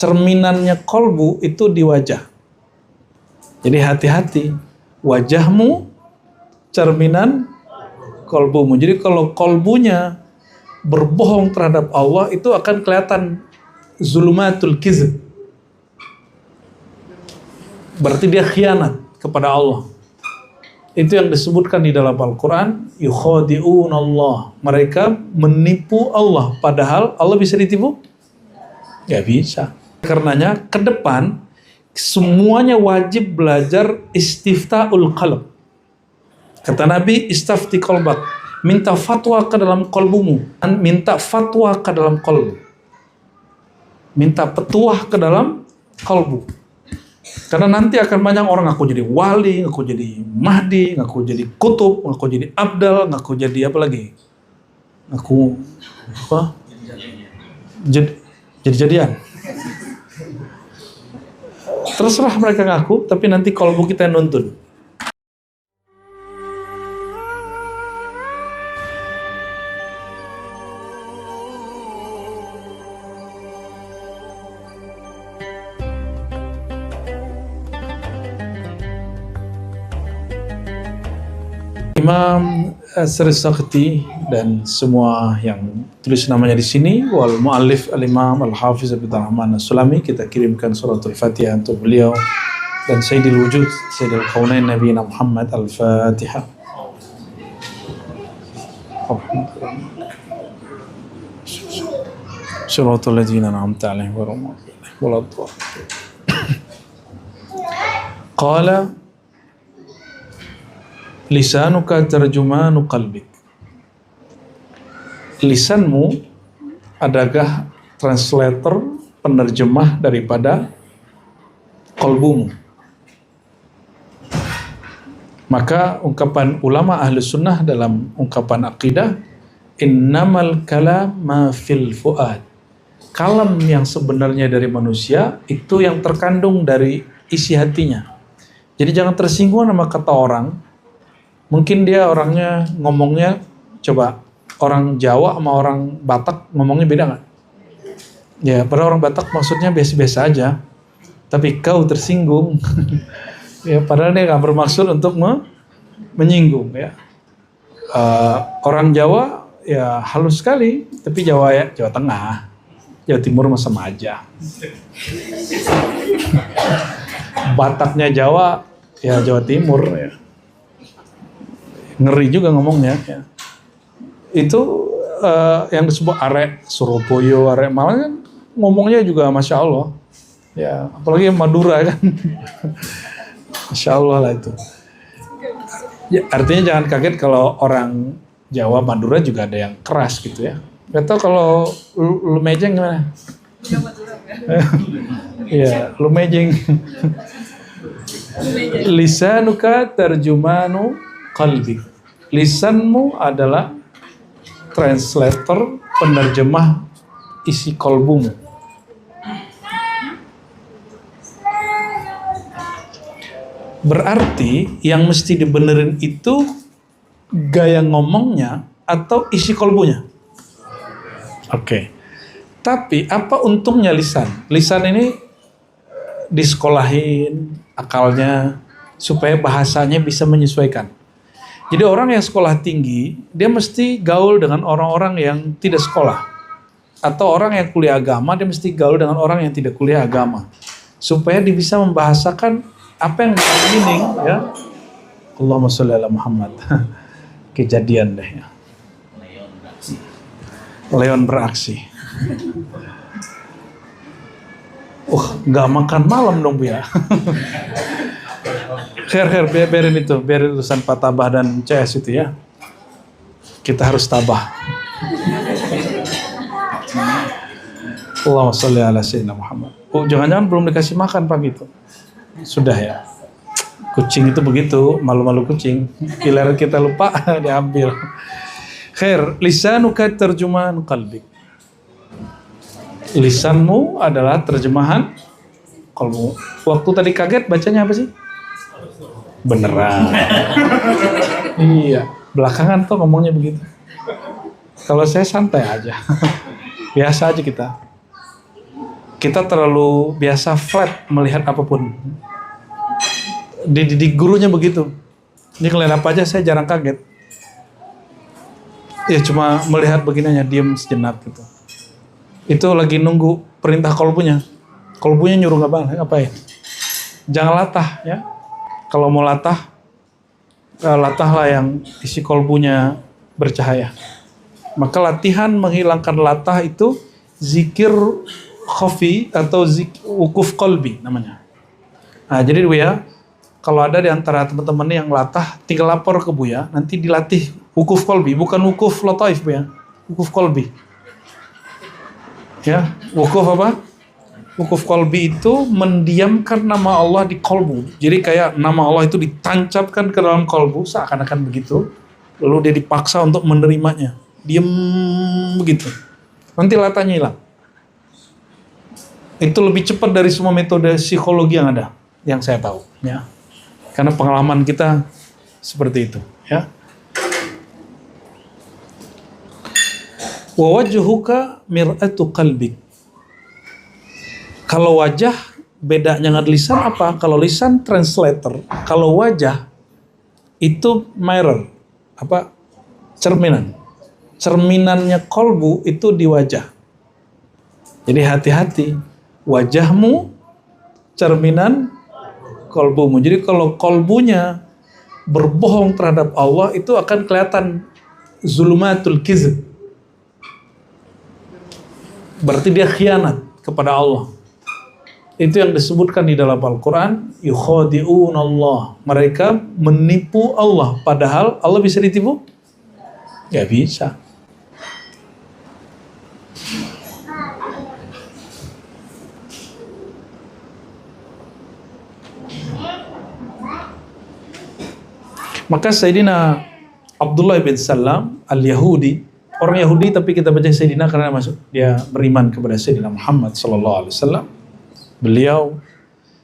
cerminannya kolbu itu di wajah. Jadi hati-hati, wajahmu cerminan kolbumu. Jadi kalau kolbunya berbohong terhadap Allah, itu akan kelihatan zulumatul kizb. Berarti dia khianat kepada Allah. Itu yang disebutkan di dalam Al-Quran, yukhadi'un Allah. Mereka menipu Allah, padahal Allah bisa ditipu? Gak bisa. Karenanya ke depan semuanya wajib belajar istifta'ul qalb. Kata Nabi, istafti qalbak, minta fatwa ke dalam kolbumu, minta fatwa ke dalam kolbu, minta petuah ke dalam kolbu. Karena nanti akan banyak orang ngaku jadi wali, ngaku jadi mahdi, ngaku jadi kutub, ngaku jadi abdal, ngaku jadi apa lagi? Ngaku apa? Jadi-jadian. Terserah mereka ngaku, tapi nanti kolbu kita yang nuntun. Imam Sri Sakti dan semua yang tulis namanya di sini, wal muallif al-Imam Al-Hafiz Abdul Rahman As-Sulami, kita kirimkan suratul Fatihah untuk beliau dan Sayyidil Wujud, Sayyidil Kaunain Nabi Muhammad. Al-Fatihah. Suratul ladzina an'amta 'alaihim ghairil maghdubi 'alaihim waladdallin. Qala lisanuka tarjumanu qalbik. Lisanmu adalah translator, penerjemah daripada qalbumu. Maka ungkapan ulama ahli sunnah dalam ungkapan akidah, innamal kalam ma fil fuad. Kalam yang sebenarnya dari manusia itu yang terkandung dari isi hatinya. Jadi jangan tersinggung sama kata orang. Mungkin dia orangnya ngomongnya, coba orang Jawa sama orang Batak ngomongnya beda nggak? Ya, padahal orang Batak maksudnya biasa-biasa aja, tapi kau tersinggung. Ya, padahal dia nggak bermaksud untuk menyinggung. Ya, orang Jawa ya halus sekali, tapi Jawa ya Jawa Tengah, Jawa Timur sama aja. Bataknya Jawa ya Jawa Timur ya. Ngeri juga ngomongnya ya. Itu yang disebut arek Surabaya, arek Malang kan ngomongnya juga Masya Allah ya, apalagi Madura kan. Masya Allah lah itu ya, artinya jangan kaget kalau orang Jawa Madura juga ada yang keras gitu ya. Gak tau kalau lu mejeng gimana? Iya, lu mejeng. Lisanuka tarjumanu qalbik. Lisanmu adalah translator, penerjemah isi kolbumu. Berarti yang mesti dibenerin itu gaya ngomongnya atau isi kolbunya. Oke. Tapi apa untungnya lisan? Lisan ini disekolahin akalnya supaya bahasanya bisa menyesuaikan. Jadi orang yang sekolah tinggi, dia mesti gaul dengan orang-orang yang tidak sekolah. Atau orang yang kuliah agama, dia mesti gaul dengan orang yang tidak kuliah agama. Supaya dia bisa membahasakan apa yang meaning, ya. Allahumma sholli ala Muhammad. Kejadian deh ya. Leon beraksi. Nggak makan malam dong Bu ya. Biarin itu, biarin urusan Pak Tabah dan CS itu ya. Kita harus tabah. Allahumma sholli ala sayyidina Muhammad. Jangan-jangan belum dikasih makan pagi itu. Sudah ya. Kucing itu begitu, malu-malu kucing. Giliran kita lupa, diambil. Khair, lisanuka terjemahan qalbik. Lisanmu adalah terjemahan kalbu. Waktu tadi kaget bacanya apa sih? Beneran. Iya, belakangan tuh ngomongnya begitu. Kalau saya santai aja. Biasa aja kita. Kita terlalu biasa flat melihat apapun. Dididik gurunya begitu. Ini kalian apa aja saya jarang kaget. Ya cuma melihat begininya, diam sejenak gitu. Itu lagi nunggu perintah kolbunya. Kolbunya nyuruh ngapain? Jangan latah ya. Kalau mau latah, latahlah yang isi kolbunya bercahaya. Maka latihan menghilangkan latah itu zikir khafi atau wukuf qalbi namanya. Nah, jadi Buya, kalau ada di antara teman-teman yang latah, tinggal lapor ke Buya, nanti dilatih wukuf qalbi, bukan wukuf lataif Buya, wukuf qalbi. Ya, wukuf apa? Wukuf qalbi itu mendiamkan nama Allah di kolbu. Jadi kayak nama Allah itu ditancapkan ke dalam kolbu, seakan-akan begitu. Lalu dia dipaksa untuk menerimanya. Diam begitu. Nanti latahnya hilang. Itu lebih cepat dari semua metode psikologi yang ada, yang saya tahu, ya. Karena pengalaman kita seperti itu, ya. Wa wajhuka mir'atu qalbik. Kalau wajah bedanya dengan lisan apa? Kalau lisan translator, kalau wajah itu mirror, apa? Cerminan. Cerminannya kolbu itu di wajah. Jadi hati-hati. Wajahmu cerminan kolbumu. Jadi kalau kolbunya berbohong terhadap Allah, itu akan kelihatan zulumatul kizb. Berarti dia khianat kepada Allah. Itu yang disebutkan di dalam Al-Quran, yukhadi'un Allah. Mereka menipu Allah. Padahal Allah bisa ditipu? Gak bisa. Maka Sayyidina Abdullah bin Salam al-Yahudi, orang Yahudi tapi kita baca Sayyidina karena dia beriman kepada Sayyidina Muhammad SAW. Beliau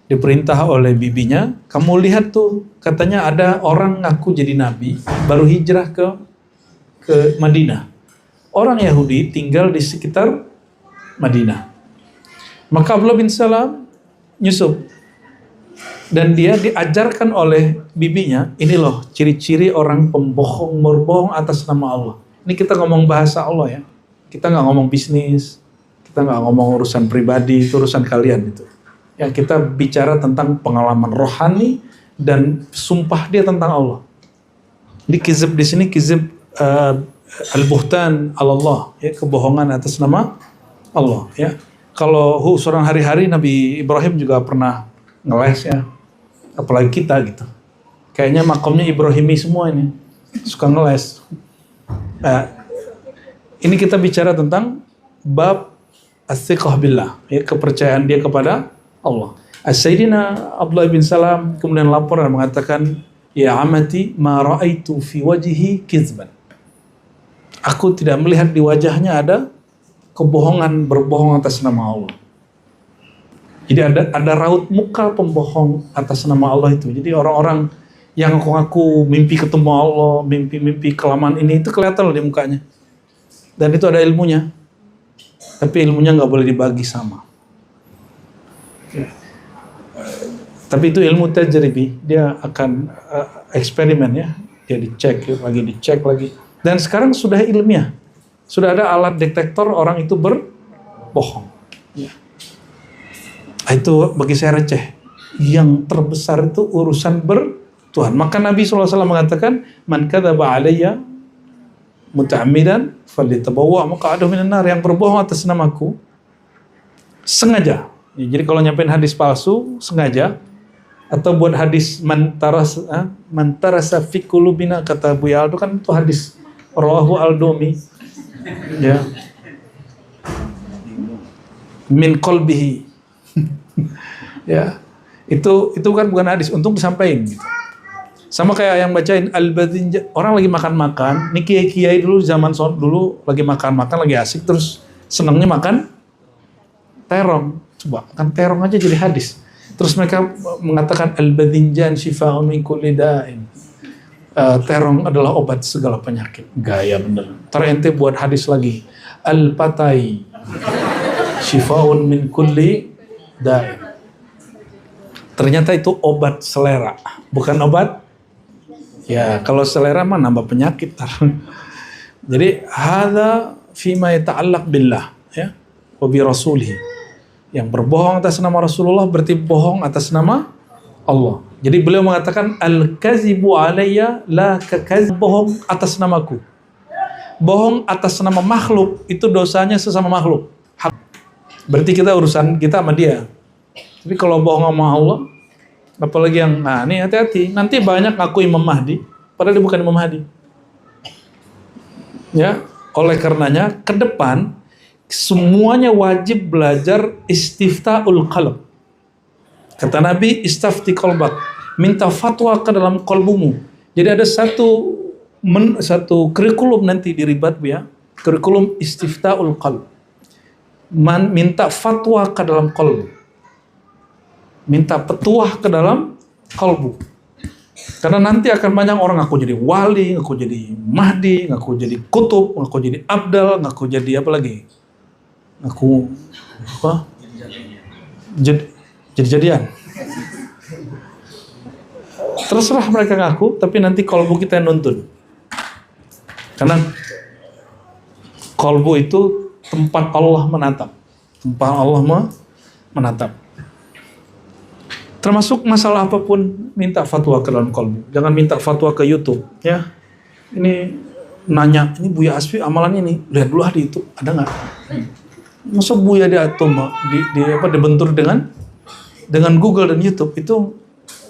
diperintah oleh bibinya, kamu lihat tuh, katanya ada orang ngaku jadi nabi, baru hijrah ke Madinah. Orang Yahudi tinggal di sekitar Madinah. Maka Abdullah bin Salam nyusup. Dan dia diajarkan oleh bibinya, ini loh ciri-ciri orang pembohong, berbohong atas nama Allah. Ini kita ngomong bahasa Allah ya. Kita nggak ngomong bisnis, kita nggak ngomong urusan pribadi, itu urusan kalian itu. Ya kita bicara tentang pengalaman rohani dan sumpah dia tentang Allah. Jadi kizib di sini kizib al-buhtan Allah, ya, kebohongan atas nama Allah. Ya. Kalau seorang hari-hari Nabi Ibrahim juga pernah ngeles ya. Apalagi kita gitu. Kayaknya makomnya Ibrahimi semua ini. Suka ngeles. Nah, ini kita bicara tentang bab as-siqah billah, ya, kepercayaan dia kepada Allah. Sayyidina Abdullah bin Salam kemudian lapor dan mengatakan, ya amati ma ra'aitu fi wajhi kizban. Aku tidak melihat di wajahnya ada kebohongan, berbohong atas nama Allah. Jadi ada raut muka pembohong atas nama Allah itu. Jadi orang-orang yang ngaku mimpi ketemu Allah, mimpi kelamaan ini, itu kelihatan loh di mukanya. Dan itu ada ilmunya. Tapi ilmunya nggak boleh dibagi sama. Tapi itu ilmu tajribi. Dia akan eksperimen ya. Dia dicek lagi. Dan sekarang sudah ilmiah. Sudah ada alat detektor orang itu berbohong. Ya. Itu bagi saya receh. Yang terbesar itu urusan bertuhan. Maka Nabi SAW mengatakan, man kadzaba alayya muta'ammidan falyatabawwa maq'adahu minan nar. Yang berbohong atas namaku sengaja. Ya, jadi kalau nyampein hadis palsu sengaja, atau buat hadis mantarasa fi qulubina, kata Buya Aldo, kan itu hadis rawahu Aldomi. Ya. Min qalbihi. Ya, itu kan bukan hadis, untung disampaikan gitu. Sama kayak yang bacain al-badinja, orang lagi makan-makan, nih kiai-kiai dulu zaman dulu lagi makan-makan, lagi asik, terus senangnya makan terong. Coba makan terong aja jadi hadis. Terus mereka mengatakan al-badinjan shifa'un min kulli da'in. Terong adalah obat segala penyakit. Gaya bener. Ntar ente buat hadis lagi. Al-patai Shifaun min kulli da'i. Ternyata itu obat selera, bukan obat. Ya, kalau selera mah nambah penyakit. Jadi hadza fima yata'allaq billah, ya, wa bi rasulih. Yang berbohong atas nama Rasulullah berarti bohong atas nama Allah. Jadi beliau mengatakan al-kazibu alayya la kakazib, bohong atas namaku. Bohong atas nama makhluk itu dosanya sesama makhluk. Berarti kita urusan kita sama dia. Tapi kalau bohong sama Allah, apalagi yang, nah ini hati-hati, nanti banyak ngaku Imam Mahdi, padahal dia bukan Imam Mahdi. Ya, oleh karenanya ke depan semuanya wajib belajar istifta'ul qalb. Kata Nabi, istafti qalbak, minta fatwa ke dalam kalbumu. Jadi ada satu kurikulum nanti di Ribat ya, kurikulum istifta'ul qalb. Minta fatwa ke dalam kalbu. Minta petuah ke dalam kalbu. Karena nanti akan banyak orang ngaku jadi wali, ngaku jadi Mahdi, ngaku jadi kutub, ngaku jadi abdal, ngaku jadi apa lagi? Ngaku apa? Jadi-jadian. Terserah mereka ngaku, tapi nanti kalbu kita yang nuntun. Karena kalbu itu tempat Allah menatap. Tempat Allah menatap. Termasuk masalah apapun, minta fatwa ke dalam kalbu. Jangan minta fatwa ke YouTube, ya. Ini nanya, ini Buya Asfi amalannya nih, lihat dulu di YouTube, ada nggak? Masa Buya dibentur dengan Google dan YouTube, itu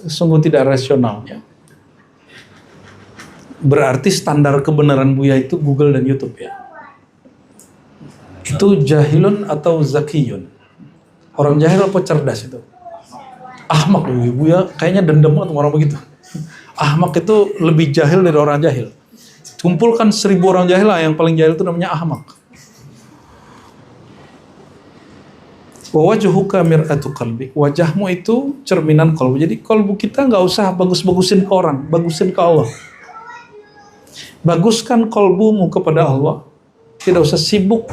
sungguh tidak rasional, ya. Berarti standar kebenaran Buya itu Google dan YouTube, ya. Itu jahilun atau zakiyun? Orang jahil apa cerdas itu? Ahmak ibu ya, kayaknya dendam banget orang begitu. Ahmak itu lebih jahil dari orang jahil. Kumpulkan 1000 orang jahil lah, yang paling jahil itu namanya ahmak. Wa wajhuka mir'atu qalbi, wajahmu itu cerminan kalbu. Jadi kalbu kita nggak usah bagus-bagusin ke orang, bagusin ke Allah. Baguskan kalbumu kepada Allah. Tidak usah sibuk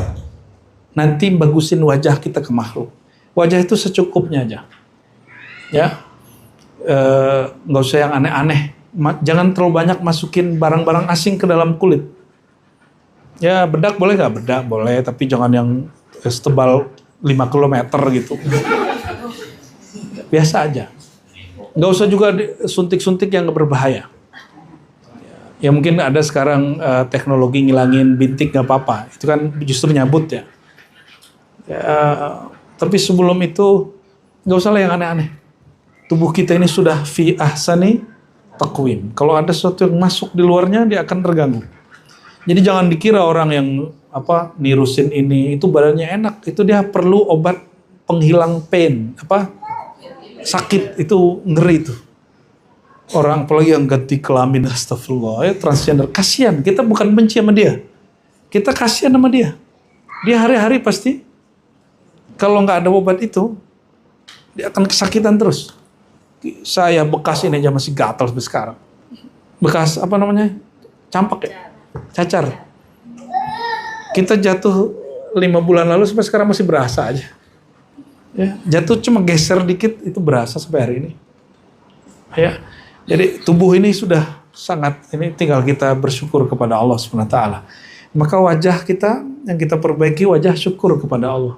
nanti bagusin wajah kita ke makhluk. Wajah itu secukupnya aja. Ya, nggak usah yang aneh-aneh. Jangan terlalu banyak masukin barang-barang asing ke dalam kulit. Ya, bedak boleh nggak? Bedak boleh, tapi jangan yang setebal 5 km gitu. Biasa aja. Nggak usah juga suntik-suntik yang berbahaya. Ya mungkin ada sekarang teknologi ngilangin bintik nggak apa-apa. Itu kan justru nyabut ya. Tapi sebelum itu nggak usah lah yang aneh-aneh. Tubuh kita ini sudah fi ahsani taqwim. Kalau ada sesuatu yang masuk di luarnya, dia akan terganggu. Jadi jangan dikira orang yang nirusin ini itu badannya enak, itu dia perlu obat penghilang pain, sakit, itu ngeri itu. Orang apalagi yang ganti kelamin, astagfirullah, ya transgender, kasihan. Kita bukan benci sama dia, kita kasihan sama dia. Dia hari-hari pasti kalau nggak ada obat itu, dia akan kesakitan terus. Saya bekas ini aja masih gatal sampai sekarang. Bekas campak ya, cacar. Kita jatuh 5 bulan lalu sampai sekarang masih berasa aja. Ya, jatuh cuma geser dikit itu berasa sampai hari ini. Ya, jadi tubuh ini sudah sangat, ini tinggal kita bersyukur kepada Allah SWT. Maka wajah kita yang kita perbaiki, wajah syukur kepada Allah.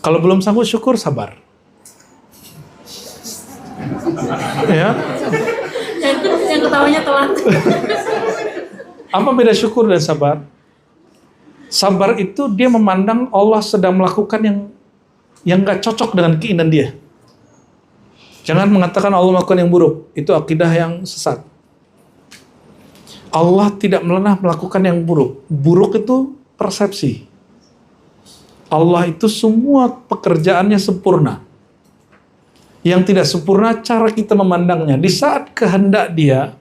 Kalau belum sanggup syukur, sabar. Ya. Yang ketawanya telat. Apa beda syukur dan sabar? Sabar itu dia memandang Allah sedang melakukan yang nggak cocok dengan keinginan dia. Jangan mengatakan Allah melakukan yang buruk, itu akidah yang sesat. Allah tidak pernah melakukan yang buruk. Buruk itu persepsi. Allah itu semua pekerjaannya sempurna. Yang tidak sempurna cara kita memandangnya. Di saat kehendak dia,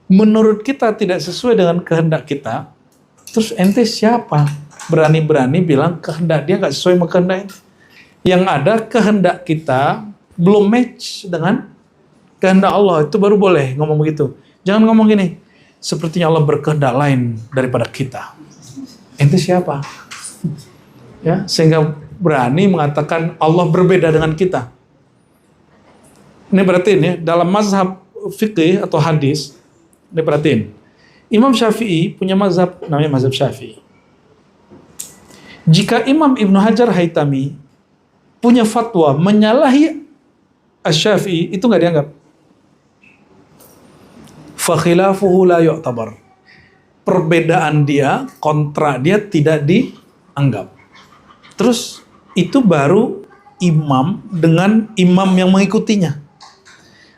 menurut kita tidak sesuai dengan kehendak kita, terus ente siapa? Berani-berani bilang kehendak dia nggak sesuai sama kehendak ente. Yang ada kehendak kita belum match dengan kehendak Allah, itu baru boleh ngomong begitu. Jangan ngomong gini, sepertinya Allah berkehendak lain daripada kita. Ente siapa? Ya, sehingga berani mengatakan Allah berbeda dengan kita. Ini berarti ini dalam mazhab fikih atau hadis, ini perhatiin. Imam Syafi'i punya mazhab namanya mazhab Syafi'i. Jika Imam Ibnu Hajar Haitami punya fatwa menyalahi Asy-Syafi'i, itu nggak dianggap. Fa khilafuhu la yu'tabar. Perbedaan dia, kontra dia tidak dianggap. Terus itu baru imam dengan imam yang mengikutinya.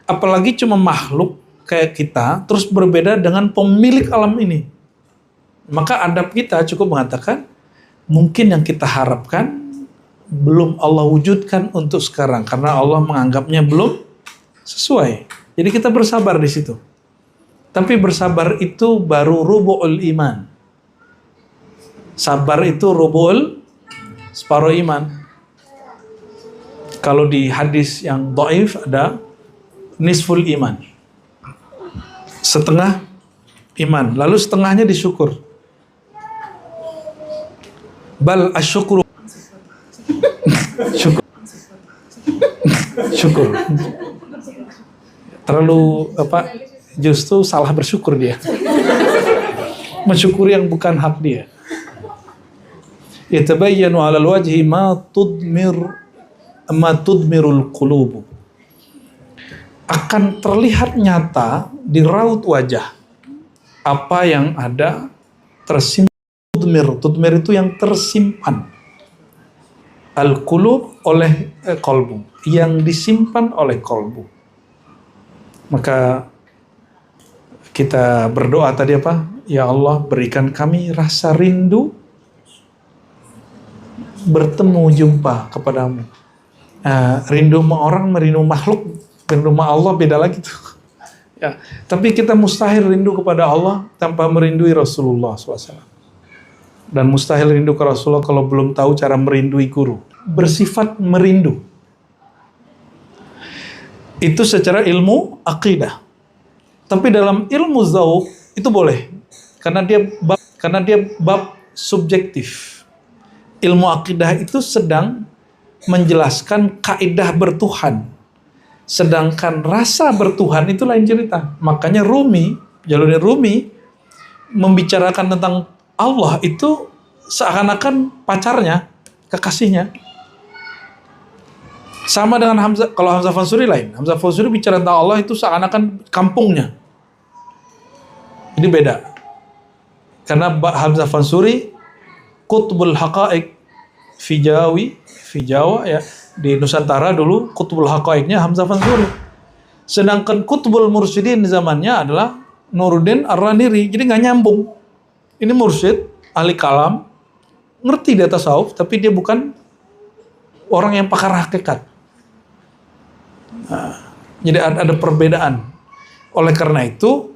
Apalagi cuma makhluk kayak kita, terus berbeda dengan pemilik alam ini. Maka adab kita cukup mengatakan, mungkin yang kita harapkan belum Allah wujudkan untuk sekarang, karena Allah menganggapnya belum sesuai. Jadi kita bersabar di situ. Tapi bersabar itu baru rubu'ul iman. Sabar itu rubu'ul separuh iman. Kalau di hadis yang dhaif ada nisful iman. Setengah iman. Lalu setengahnya disyukur. Bal asyukru. Syukur. Terlalu justru salah bersyukur dia. Mensyukuri yang bukan hak dia. Yatabayyanu 'alal wajhi ma tudmirul qulub. Akan terlihat nyata di raut wajah apa yang ada tersimpan. Tudmir itu yang tersimpan. Al-qulub oleh kolbu, yang disimpan oleh kolbu. Maka kita berdoa tadi apa? Ya Allah, berikan kami rasa rindu bertemu jumpa kepadamu. Rindu sama orang, merindu makhluk, rindu sama Allah beda lagi tuh. Ya, tapi kita mustahil rindu kepada Allah tanpa merindui Rasulullah SAW. Dan mustahil rindu ke Rasulullah kalau belum tahu cara merindui guru. Bersifat merindu. Itu secara ilmu akidah. Tapi dalam ilmu zauq itu boleh. Karena dia bab subjektif. Ilmu akidah itu sedang menjelaskan kaidah bertuhan. Sedangkan rasa bertuhan itu lain cerita. Makanya Jalaluddin Rumi membicarakan tentang Allah itu seakan-akan pacarnya, kekasihnya. Sama dengan Hamzah, kalau Hamzah Fansuri lain. Hamzah Fansuri bicara tentang Allah itu seakan-akan kampungnya. Ini beda. Karena Hamzah Fansuri Qutbul Haqa'iq fi Jawa ya, di Nusantara dulu Qutbul Haqa'iqnya Hamzah Fansuri. Sedangkan Qutbul Mursyidin zamannya adalah Nuruddin Ar-Raniri. Jadi nggak nyambung. Ini mursyid, ahli kalam, ngerti data tasawuf, tapi dia bukan orang yang pakar hakikat. Jadi ada perbedaan. Oleh karena itu,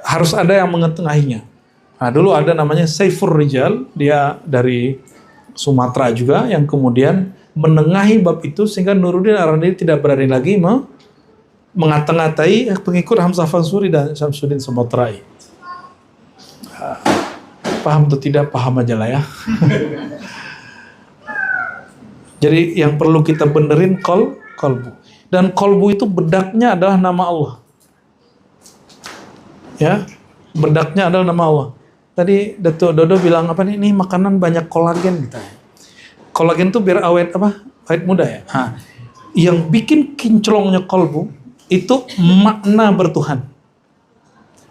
harus ada yang mengetengahinya. Dulu ada namanya Saifur Rijal, dia dari Sumatera juga, yang kemudian menengahi bab itu, sehingga Nuruddin Ar-Raniri tidak berani lagi mengatang-atai pengikut Hamzah Fansuri dan Syamsuddin Samotrai. Paham atau tidak, paham aja lah ya. Jadi yang perlu kita benerin kolbu. Dan kolbu itu bedaknya adalah nama Allah. Ya, bedaknya adalah nama Allah. Tadi Dato' Dodo bilang apa nih? Ini makanan banyak kolagen gitu. Kolagen itu biar awet muda ya. Yang bikin kinclongnya kolbu itu makna bertuhan.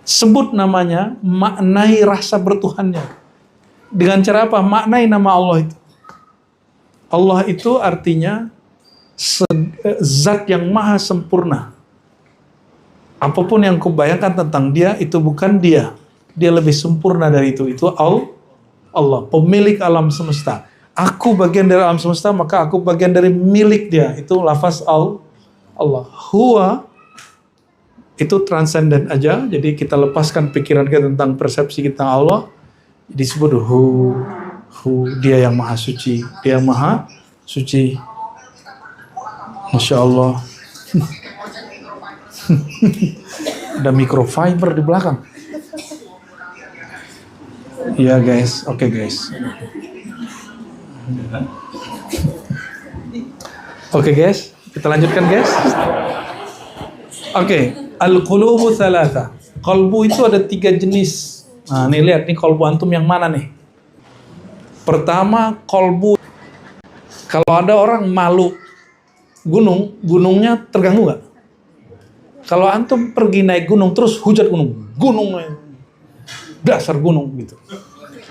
Sebut namanya, maknai rasa bertuhannya. Dengan cara apa? Maknai nama Allah itu. Allah itu artinya zat yang maha sempurna. Apapun yang kau bayangkan tentang dia, itu bukan dia. Dia lebih sempurna dari itu. Itu Allah, pemilik alam semesta. Aku bagian dari alam semesta, maka aku bagian dari milik dia. Itu lafaz Allah. Huwa itu transenden aja, jadi kita lepaskan pikiran kita tentang persepsi kita Allah, disebut hu, dia yang maha suci, dia yang maha suci. Masya Allah. Ada microfiber di belakang. Iya guys, oke guys. Oke guys, kita lanjutkan guys. Oke, al-qulubu thalatha. Qalbu itu ada 3 jenis. Nah, nih lihat nih qalbu antum yang mana nih? Pertama, qalbu. Kalau ada orang malu gunung, gunungnya terganggu nggak? Kalau antum pergi naik gunung terus hujat gunung dasar gunung gitu.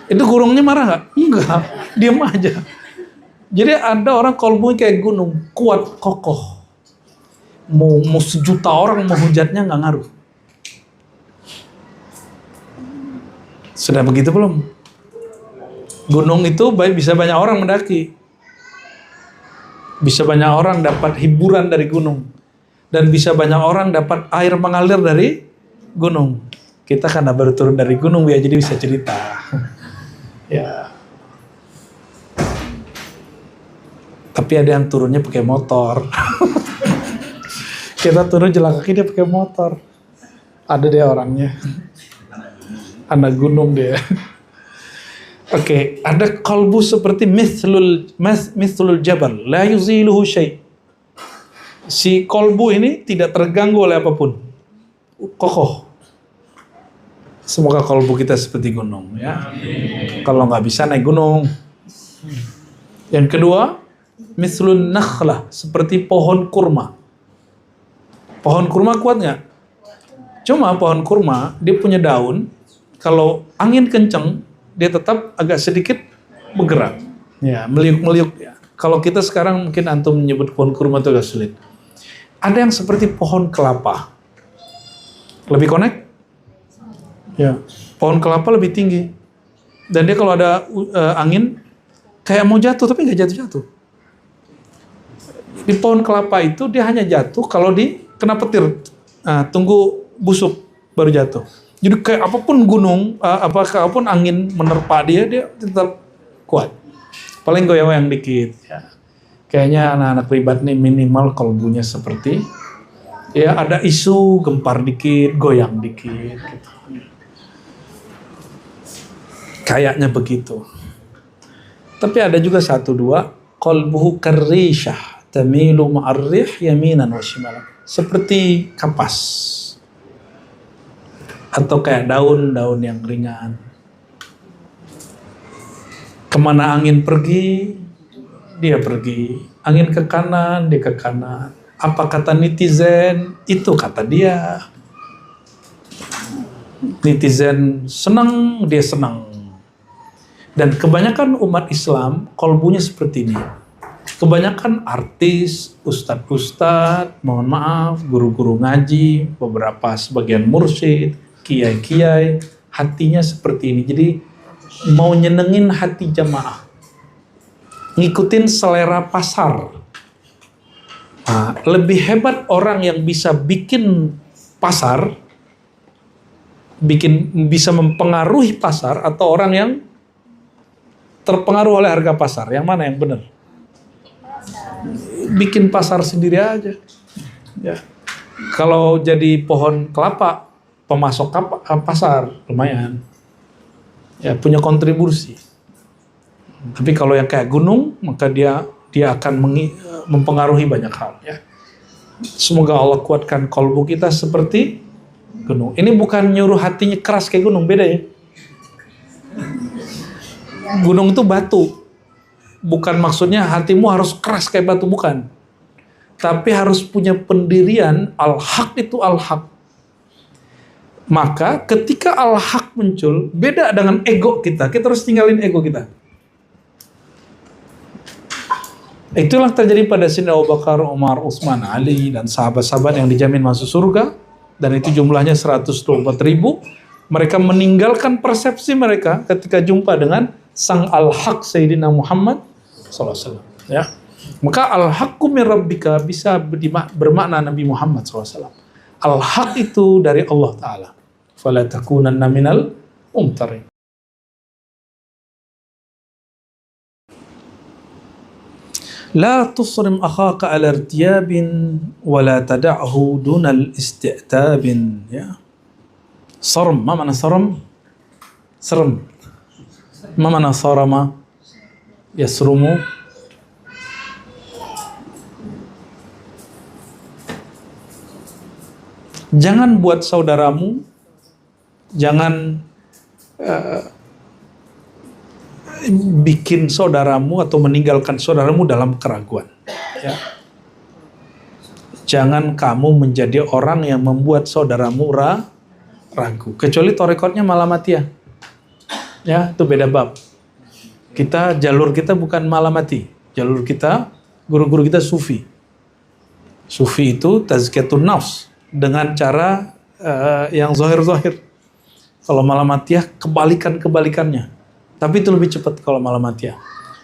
Itu gunungnya marah nggak? Enggak, diam aja. Jadi ada orang qalbunya kayak gunung, kuat, kokoh. Mau sejuta orang mau hujatnya nggak ngaruh. Sudah begitu belum? Gunung itu bisa banyak orang mendaki. Bisa banyak orang dapat hiburan dari gunung. Dan bisa banyak orang dapat air mengalir dari gunung. Kita karena baru turun dari gunung ya, jadi bisa cerita. Ya. Tapi ada yang turunnya pakai motor. Kita turun jalan kaki, dia pakai motor. Ada dia orangnya. Anak gunung dia. Oke, ada qalbu seperti mithlul jabal, la yuziluhu syai'. Si qalbu ini tidak terganggu oleh apapun. Kokoh. Semoga qalbu kita seperti gunung ya. Kalau nggak bisa naik gunung. Yang kedua, mithlun nakhlah, seperti pohon kurma. Pohon kurma kuat nggak? Cuma pohon kurma dia punya daun, kalau angin kenceng dia tetap agak sedikit bergerak, ya meliuk-meliuk ya. Kalau kita sekarang mungkin antum menyebut pohon kurma itu agak sulit. Ada yang seperti pohon kelapa, lebih connect, ya. Pohon kelapa lebih tinggi, dan dia kalau ada angin kayak mau jatuh tapi nggak jatuh-jatuh. Di pohon kelapa itu dia hanya jatuh kalau kena petir, tunggu busuk baru jatuh. Jadi kayak apapun gunung, apapun angin menerpa dia tetap kuat. Paling goyang-goyang dikit. Ya. Kayaknya anak-anak ribat nih minimal qalbunya seperti, ya ada isu gempar dikit, goyang dikit. Gitu. Kayaknya begitu. Tapi ada juga 1-2, qalbuhu karrishah, tamilu ma'arrih yaminan wa shimalan. Seperti kapas. Atau kayak daun-daun yang ringan. Kemana angin pergi, dia pergi. Angin ke kanan, dia ke kanan. Apa kata netizen, itu kata dia. Netizen senang, dia senang. Dan kebanyakan umat Islam, qalbunya seperti ini. Kebanyakan artis, ustadz-ustadz, mohon maaf, guru-guru ngaji, beberapa sebagian mursyid, kiai-kiai, hatinya seperti ini. Jadi mau nyenengin hati jamaah, ngikutin selera pasar. Nah, lebih hebat orang yang bisa bikin pasar, bisa mempengaruhi pasar, atau orang yang terpengaruh oleh harga pasar. Yang mana yang benar? Bikin pasar sendiri aja. Ya. Kalau jadi pohon kelapa, pemasok pasar lumayan, ya punya kontribusi. Tapi kalau yang kayak gunung, maka dia akan mempengaruhi banyak hal. Ya. Semoga Allah kuatkan qalbu kita seperti gunung. Ini bukan nyuruh hatinya keras kayak gunung, beda ya. Gunung itu batu, bukan maksudnya hatimu harus keras kayak batu, bukan. Tapi harus punya pendirian, al-haq itu al-haq. Maka ketika al-haq muncul, beda dengan ego kita harus tinggalin ego kita. Itulah terjadi pada Sayyidina Abu Bakar, Umar, Utsman, Ali, dan sahabat-sahabat yang dijamin masuk surga, dan itu jumlahnya 124.000. Mereka meninggalkan persepsi mereka ketika jumpa dengan sang al-haq Sayyidina Muhammad SAW. Ya. Maka al-haqqu min rabbika bisa bermakna Nabi Muhammad SAW. Al-haq itu dari Allah Ta'ala. Fala takunanna minal mumtarin. La tusrim akhaka ala irtiyabin wa la tada'hu dunal isti'tabin. Ya. Sarm, ma mana sarm? Sarm. Ma mana sarama? Yasrumu. Jangan buat saudaramu, jangan bikin saudaramu atau meninggalkan saudaramu dalam keraguan. Ya. Jangan kamu menjadi orang yang membuat saudaramu ragu. Kecuali torekodnya malamatiyah. Ya, itu beda bab. Jalur kita bukan malamati. Jalur kita, guru-guru kita sufi. Sufi itu tazkiyatun nafs dengan cara yang zahir-zahir. Kalau malamatiyah kebalikannya. Tapi itu lebih cepat kalau malamatiyah.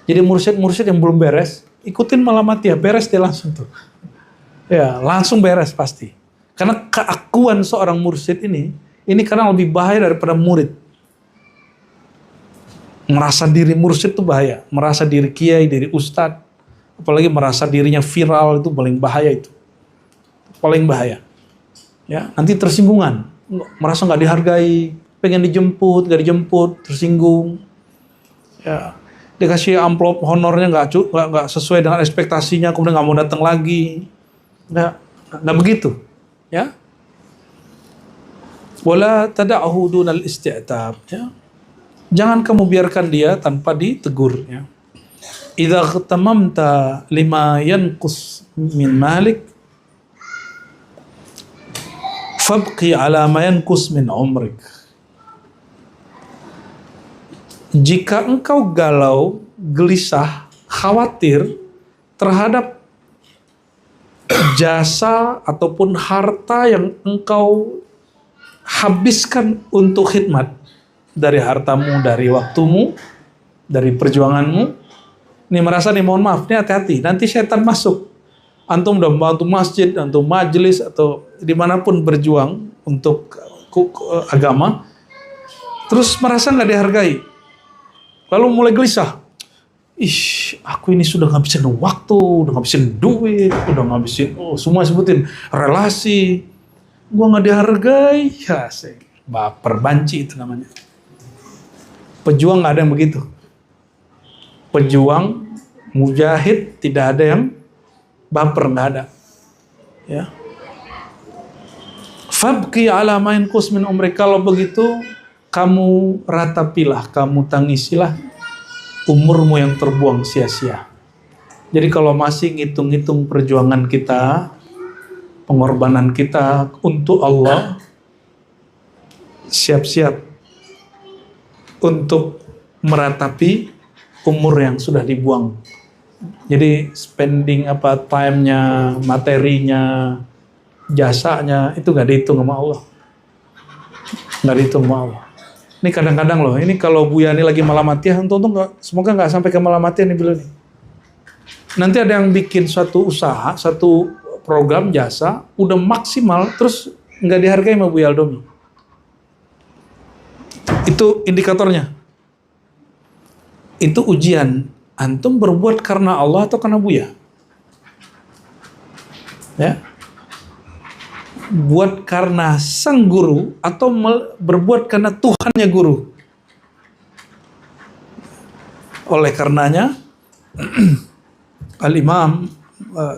Jadi mursyid yang belum beres, ikutin malamatiyah, beres dia langsung tuh. Ya, langsung beres pasti. Karena keakuan seorang mursyid ini kadang lebih bahaya daripada murid. Merasa diri mursyid itu bahaya. Merasa diri kiai, diri ustadz. Apalagi merasa dirinya viral itu paling bahaya itu. Paling bahaya. Ya, nanti tersinggungan. Merasa nggak dihargai, pengen dijemput, nggak dijemput, tersinggung. Ya, dikasih amplop honornya nggak sesuai dengan ekspektasinya, kemudian nggak mau datang lagi. Nggak begitu. Ya. Wala tada'hu dunal isti'tab. Ya. Jangan kamu biarkan dia tanpa ditegur. Ya. Idza ghatamamta lima yanqus min malik fabqi ala ma yanqus min umrik. Jika engkau galau, gelisah, khawatir terhadap jasa ataupun harta yang engkau habiskan untuk khidmat, dari hartamu, dari waktumu, dari perjuanganmu, ini merasa nih mohon maaf, nih hati-hati, nanti setan masuk. Antum udah membantu masjid, antum majelis atau dimanapun berjuang untuk agama, terus merasa nggak dihargai, lalu mulai gelisah. Aku ini sudah ngabisin waktu, udah ngabisin duit, udah ngabisin semua sebutin relasi, gua nggak dihargai, ya baper, banci itu namanya. Pejuang nggak ada yang begitu. Pejuang, mujahid tidak ada yang baper, nggak ada. Ya. Fabqi ala ma yanqus min umri. Kalau begitu kamu ratapilah, kamu tangisilah umurmu yang terbuang sia-sia. Jadi kalau masih ngitung-ngitung perjuangan kita, pengorbanan kita untuk Allah, siap-siap untuk meratapi umur yang sudah dibuang. Jadi spending time-nya, materinya, jasanya, itu gak dihitung sama Allah. Gak dihitung sama Allah. Ini kadang-kadang loh, ini kalau Bu Yani lagi malamatiyah, semoga gak sampai ke malamatiyah nih beliau nih. Nanti ada yang bikin suatu usaha, satu program jasa, udah maksimal, terus gak dihargai sama Bu Yaldomi. Itu indikatornya. Itu ujian. Antum berbuat karena Allah atau karena Buya? Ya. Buat karena sang guru atau berbuat karena Tuhannya guru? Oleh karenanya Al-Imam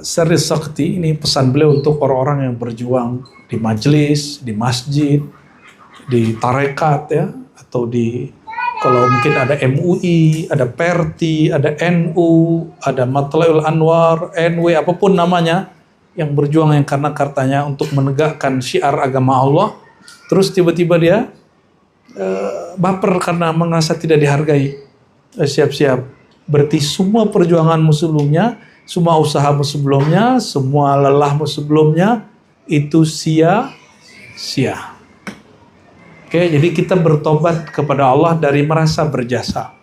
Syarif Sakti, ini pesan beliau untuk orang-orang yang berjuang di majelis, di masjid, di tarekat ya, atau kalau mungkin ada MUI, ada Perti, ada NU, ada Matla'ul Anwar, NW, apapun namanya, yang berjuang yang karena katanya untuk menegakkan syiar agama Allah, terus tiba-tiba dia baper karena merasa tidak dihargai. Siap-siap, berarti semua perjuanganmu sebelumnya, semua usahamu sebelumnya, semua lelahmu sebelumnya, itu sia-sia. Oke, jadi kita bertobat kepada Allah dari merasa berjasa.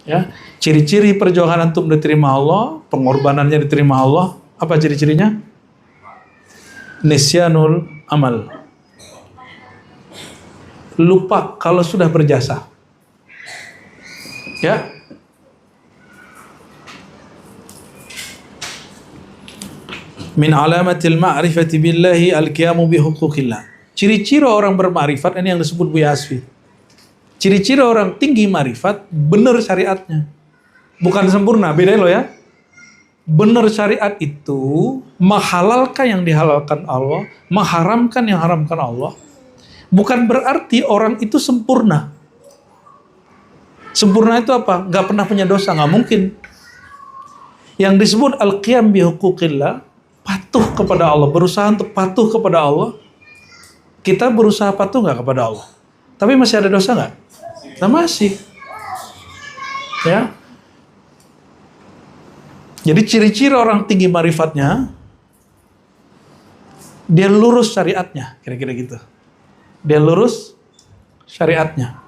Ya, ciri-ciri perjuangan antum diterima Allah, pengorbanannya diterima Allah, apa ciri-cirinya? Nisyanul amal. Lupa kalau sudah berjasa. Ya. Min alamatil ma'rifati billahi al-qiyamu bi huquqillah. Ciri-ciri orang bermakrifat ini yang disebut Bu Yasfi. Ciri-ciri orang tinggi makrifat, benar syariatnya. Bukan sempurna, beda loh ya. Benar syariat itu menghalalkan yang dihalalkan Allah, mengharamkan yang haramkan Allah. Bukan berarti orang itu sempurna. Sempurna itu apa? Gak pernah punya dosa, gak mungkin. Yang disebut al-qiyam bihuquqillah, patuh kepada Allah, berusaha untuk patuh kepada Allah. Kita berusaha patuh gak kepada Allah? Tapi masih ada dosa gak? Nah, masih. Ya. Jadi ciri-ciri orang tinggi marifatnya, dia lurus syariatnya, kira-kira gitu. Dia lurus syariatnya.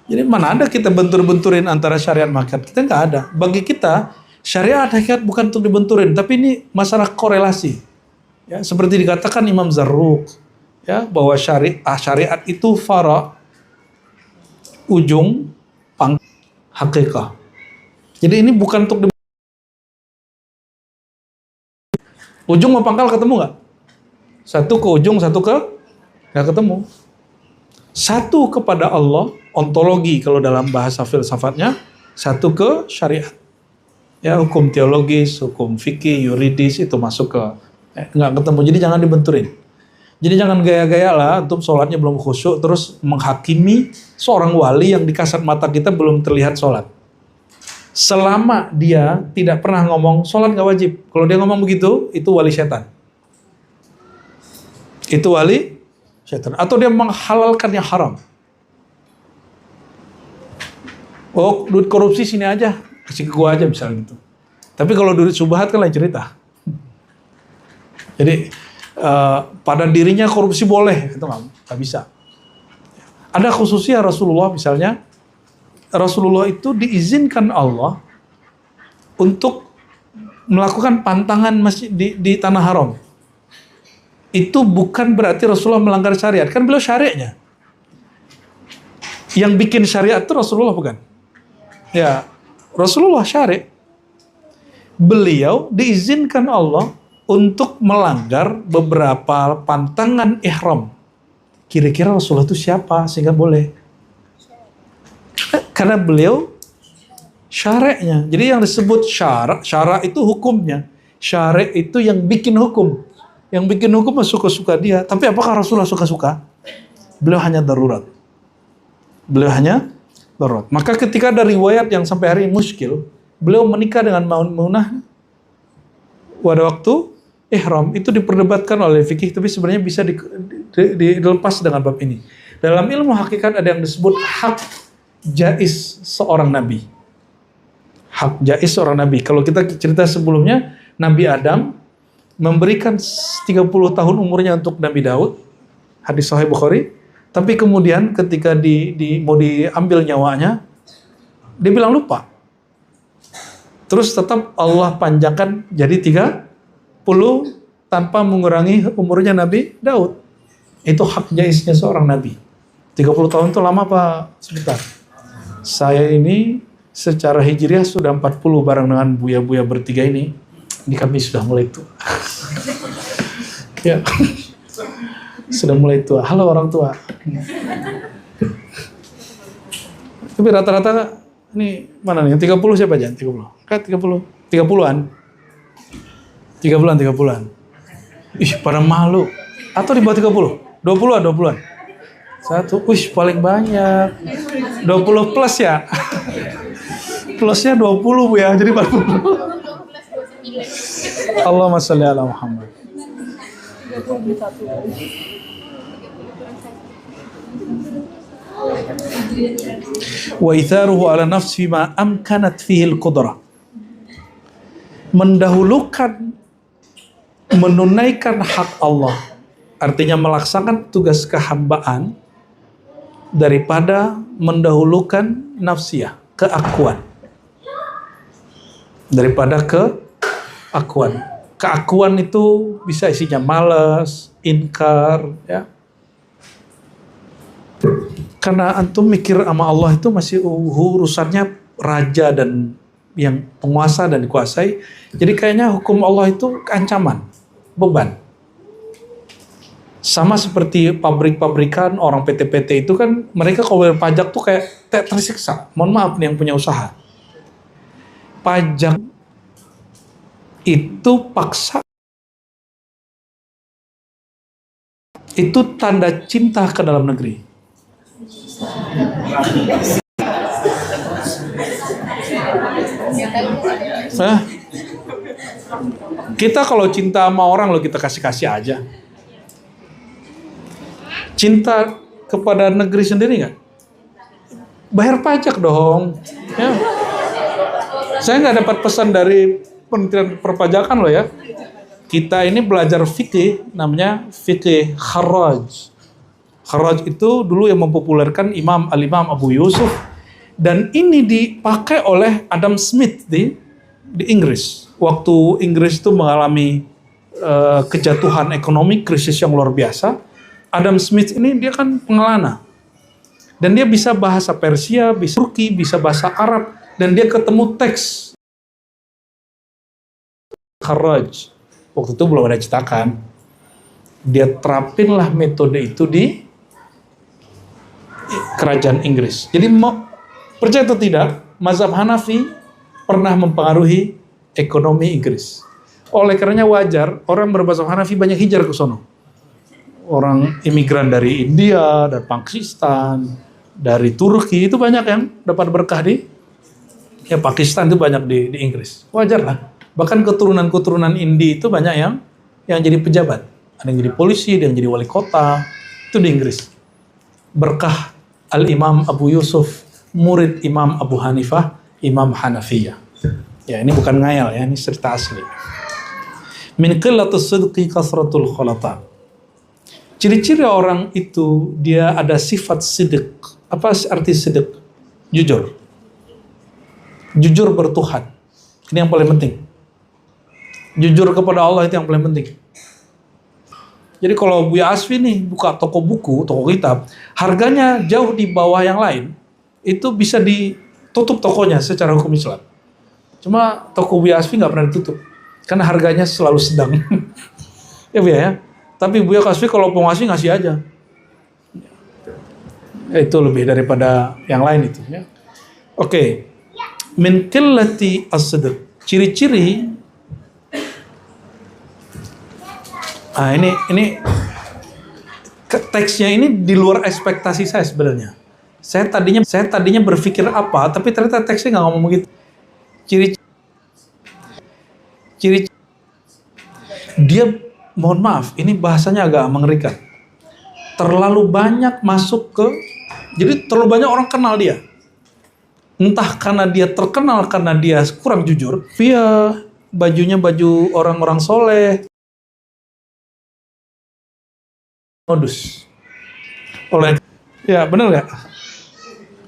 Jadi mana ada kita bentur-benturin antara syariat hakikat? Kita nggak ada. Bagi kita, syariat hakikat bukan untuk dibenturin, tapi ini masalah korelasi. Ya, seperti dikatakan Imam Zarruq, ya, bahwa syariat itu fara, ujung, hakikat. Jadi ini bukan untuk ujung sama pangkal ketemu nggak? Satu ke ujung, satu ke nggak ketemu. Satu kepada Allah, ontologi kalau dalam bahasa filsafatnya, satu ke syariat. Ya, hukum teologis, hukum fikih, yuridis itu masuk ke nggak ketemu. Jadi jangan dibenturin. Jadi jangan gaya-gaya lah, untuk sholatnya belum khusyuk terus menghakimi seorang wali yang di kasat mata kita belum terlihat sholat. Selama dia tidak pernah ngomong sholat nggak wajib. Kalau dia ngomong begitu, itu wali setan. Itu wali setan. Atau dia menghalalkan yang haram. Oh, duit korupsi sini aja, kasih ke gua aja misalnya gitu. Tapi kalau duit subhat kan lain cerita. Jadi pada dirinya korupsi boleh, itu nggak bisa. Ada khususnya Rasulullah misalnya. Rasulullah itu diizinkan Allah untuk melakukan pantangan masjid di tanah haram. Itu bukan berarti Rasulullah melanggar syariat. Kan beliau syariatnya. Yang bikin syariat itu Rasulullah bukan? Ya, Rasulullah syariat. Beliau diizinkan Allah untuk melanggar beberapa pantangan ihram. Kira-kira Rasulullah itu siapa sehingga boleh? Karena beliau syariatnya. Jadi yang disebut syara itu hukumnya. Syari itu yang bikin hukum. Yang bikin hukum suka-suka dia. Tapi apakah Rasulullah suka-suka? Beliau hanya darurat. Beliau hanya darurat. Maka ketika ada riwayat yang sampai hari ini muskil, beliau menikah dengan Maimunah pada waktu ihram, itu diperdebatkan oleh fikih, tapi sebenarnya bisa dilepas dengan bab ini. Dalam ilmu hakikat ada yang disebut hak jais seorang nabi. Hak jais seorang nabi. Kalau kita cerita sebelumnya, Nabi Adam memberikan 30 tahun umurnya untuk Nabi Daud, hadis Sahih Bukhari. Tapi kemudian ketika mau diambil nyawanya, dia bilang lupa. Terus tetap Allah panjangkan jadi 30 tanpa mengurangi umurnya Nabi Daud. Itu hak jaisnya seorang nabi. 30 tahun itu lama apa sebentar? Saya ini secara hijriah sudah 40 bareng dengan buya-buya bertiga ini. Ini kami sudah mulai tua. Ya. Sudah mulai tua. Halo orang tua. Tapi rata-rata ini mana nih? 30 siapa aja? 30. Kan 30. 30-an. 30-an. Ih, pada malu. Atau di bawah 30? 20-an, 20-an. Satu, paling banyak. 20 plus ya. Plusnya 20 Bu ya, jadi 40. Allahumma sholli ala Muhammad. Wa itharuhu ala nafsi ma amkanat fihi al-qudrah. Mendahulukan, menunaikan hak Allah, artinya melaksanakan tugas kehambaan daripada mendahulukan nafsiyah, keakuan. Daripada keakuan. Keakuan itu bisa isinya malas, inkar, ya. Karena antum mikir sama Allah itu masih urusannya raja dan yang penguasa dan dikuasai. Jadi kayaknya hukum Allah itu ancaman, beban. Sama seperti pabrik-pabrikan, orang PT-PT itu kan, mereka kalau bayar pajak tuh kayak tersiksa. Mohon maaf nih yang punya usaha. Pajak itu paksa, itu tanda cinta ke dalam negeri. Kita kalau cinta sama orang lo kita kasih-kasih aja. Cinta kepada negeri sendiri nggak? Bayar pajak dong. Ya. Saya nggak dapat pesan dari Kementerian Perpajakan loh ya. Kita ini belajar fikih, namanya fikih kharaj. Kharaj itu dulu yang mempopulerkan Al-Imam Abu Yusuf. Dan ini dipakai oleh Adam Smith di Inggris. Waktu Inggris itu mengalami kejatuhan ekonomi, krisis yang luar biasa. Adam Smith ini dia kan pengelana. Dan dia bisa bahasa Persia, bisa Turki, bisa bahasa Arab. Dan dia ketemu teks Kharaj. Waktu itu belum ada cetakan. Dia terapinlah metode itu di kerajaan Inggris. Jadi percaya atau tidak, mazhab Hanafi pernah mempengaruhi ekonomi Inggris. Oleh karenanya wajar orang berbahasa Hanafi banyak hijrah ke sono. Orang imigran dari India, dari Pakistan, dari Turki itu banyak yang dapat berkah di Pakistan itu banyak di Inggris. Wajar lah. Bahkan keturunan-keturunan Indi itu banyak yang jadi pejabat. Ada yang jadi polisi, ada yang jadi wali kota. Itu di Inggris. Berkah Al-Imam Abu Yusuf, murid Imam Abu Hanifah, Imam Hanafiyah. Ya, ini bukan ngayal ya, ini cerita asli. Min qillatus sidqi kasratul khulata. Ciri-ciri orang itu dia ada sifat sidq. Apa arti sidq? Jujur. Jujur bertuhan. Ini yang paling penting. Jujur kepada Allah itu yang paling penting. Jadi kalau Buya Asfi nih buka toko buku, toko kitab, harganya jauh di bawah yang lain, itu bisa ditutup tokonya secara hukum Islam. Cuma toko Buya Asfi nggak pernah ditutup, karena harganya selalu sedang. Ya Buya ya. Tapi Buya Asfi kalau mau ngasih aja. Itu lebih daripada yang lain itu. Ya. Oke. Min qillati as-sidq. Ciri-ciri. Ini teksnya ini di luar ekspektasi saya sebenarnya. Saya tadinya berpikir apa, tapi ternyata teksnya nggak ngomong begitu. Ciri dia, mohon maaf, ini bahasanya agak mengerikan. Terlalu banyak masuk ke, jadi terlalu banyak orang kenal dia. Entah karena dia terkenal, karena dia kurang jujur, via bajunya baju orang-orang soleh, modus. Ya benar nggak?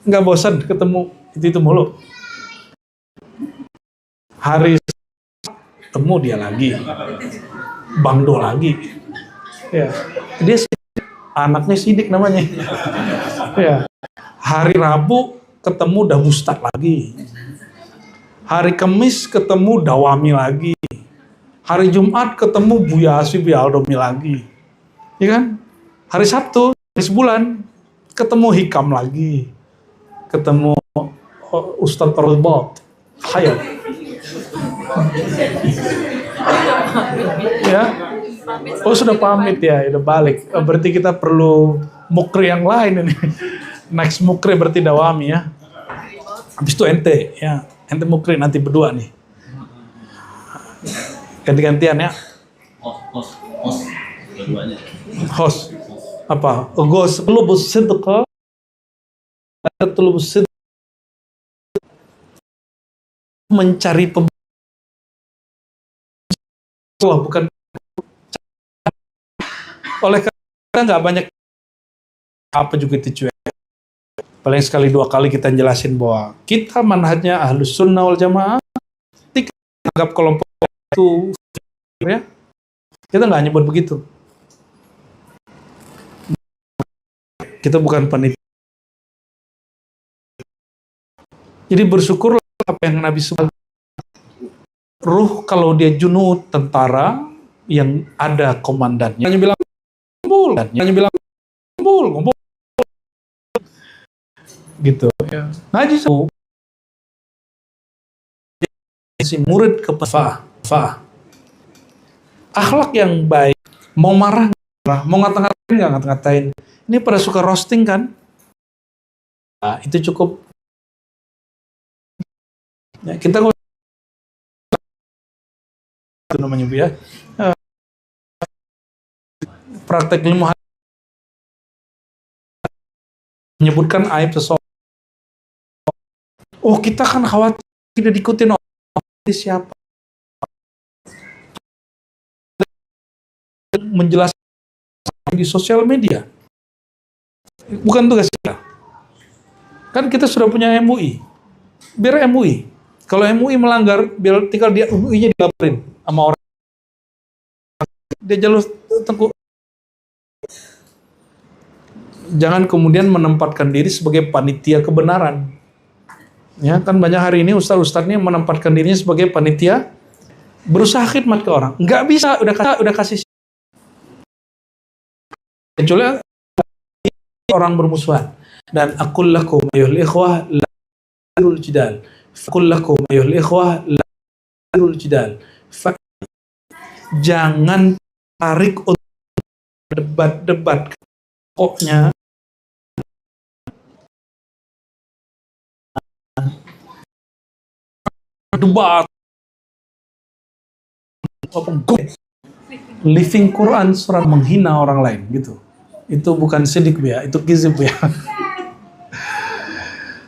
Nggak bosan ketemu itu mulu. Hari ketemu dia lagi, Bangdo lagi. Ya, dia anaknya Sidik namanya. Ya, hari Rabu ketemu Dawustad lagi. Hari Kamis ketemu Dawami lagi. Hari Jumat ketemu Buya Asfi Aldomi lagi. Ya kan? Hari Sabtu, hari sebulan ketemu Hikam lagi. Ketemu Ustadz Arbot. Hayat. Ya. Oh sudah pamit ya, udah balik. Berarti kita perlu mukri yang lain ini. Next mukri berarti Dawami ya. Habis itu ente ya, ente mukri nanti berdua nih. Ganti-gantian ya. Host. Apa? Gos tulubus sidqa. Tulubus sidqa. Mencari Allah bukan. Oleh karena nggak banyak apa juga itu cuek. Paling sekali dua kali kita jelasin bahwa kita manhajnya Ahlus Sunnah wal Jamaah. Kita anggap kelompok itu ya. Kita nggak nyebut begitu. Kita bukan panitia. Jadi bersyukurlah apa yang Nabi sebut. Ruh kalau dia junud tentara yang ada komandannya. Hanya bilang ngumpul. Gitu ya. Ngaji si murid ke Fah. Akhlak yang baik, mau marah, mau ngata-ngatain nggak ngata-ngatain. Ini pada suka roasting kan? Nah, itu cukup. Ya, kita itu namanya Bu ya. Praktek ilmu menyebutkan aib seseorang. Oh, kita kan khawatir tidak diikutin oleh siapa. Menjelaskan di sosial media. Bukan tugas kita. Kan kita sudah punya MUI. Biar MUI. Kalau MUI melanggar, biar tinggal dia MUI-nya dilaporin sama orang. Dia jalur tengku. Jangan kemudian menempatkan diri sebagai panitia kebenaran. Ya, kan banyak hari ini ustaz-ustaz ini menempatkan dirinya sebagai panitia berusaha khidmat ke orang. Nggak bisa, udah kasih. Kecuali orang bermusuhan. Dan aqul lakum ayyuhal ikhwah la tarul jidal. Aqul lakum ayyuhal ikhwah la tarul jidal. Jangan tarik untuk debat-debat. Pokoknya debat living Quran surat menghina orang lain gitu. Itu bukan sidik ya, itu kizib ya.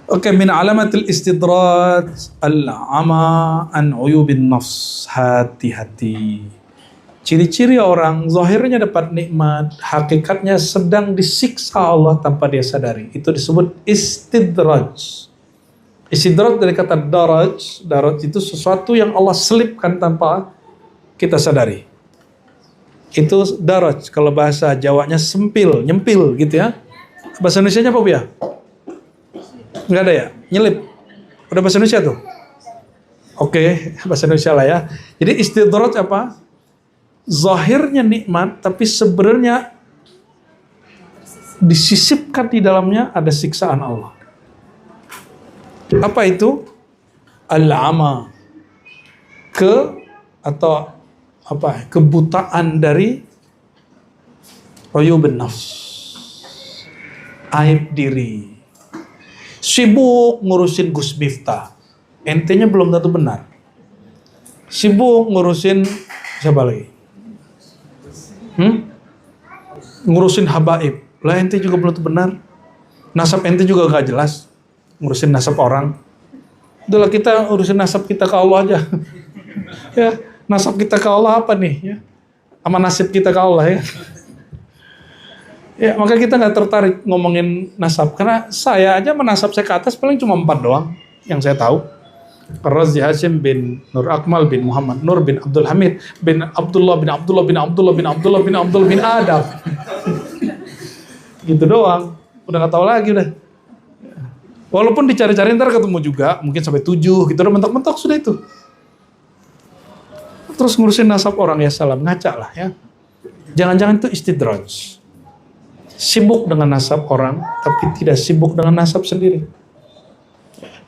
Oke, min alamatil istidraj al-ama an uyubin nafs, hati-hati. Ciri-ciri orang zahirnya dapat nikmat, hakikatnya sedang disiksa Allah tanpa dia sadari. Itu disebut istidraj. Istidraj dari kata daraj. Daraj itu sesuatu yang Allah selipkan tanpa kita sadari. Itu daraj. Kalau bahasa Jawanya sempil, nyempil gitu ya. Bahasa Indonesianya apa Bu ya? Enggak ada ya? Nyelip. Udah bahasa Indonesia tuh? Oke, bahasa Indonesia lah ya. Jadi istidraj apa? Zahirnya nikmat, tapi sebenarnya disisipkan di dalamnya ada siksaan Allah. Apa itu? Al-ama. Kebutaan dari uyubun nafs. Aib diri. Sibuk ngurusin Gus Miftah. Ente-nya belum tentu benar. Sibuk ngurusin siapa lagi? Ngurusin habaib. Lah ente juga belum tentu benar. Nasab ente juga gak jelas. Ngurusin nasab orang. Udahlah kita urusin nasab kita ke Allah aja. Ya, nasab kita ke Allah apa nih ya? Sama nasib kita ke Allah ya. Ya, maka kita nggak tertarik ngomongin nasab karena saya aja menasab saya ke atas paling cuma 4 doang yang saya tahu. Razi Hashim bin Nur Akmal bin Muhammad Nur bin Abdul Hamid bin Abdullah bin Abdullah bin Abdullah bin Abdullah bin Abdullah bin Adam. Gitu doang. Udah nggak tahu lagi udah. Walaupun dicari-cari ntar ketemu juga, mungkin sampai 7 gitu, udah mentok-mentok sudah itu. Terus ngurusin nasab orang ya salam, ngaca lah ya. Jangan-jangan itu istidraj. Sibuk dengan nasab orang, tapi tidak sibuk dengan nasab sendiri.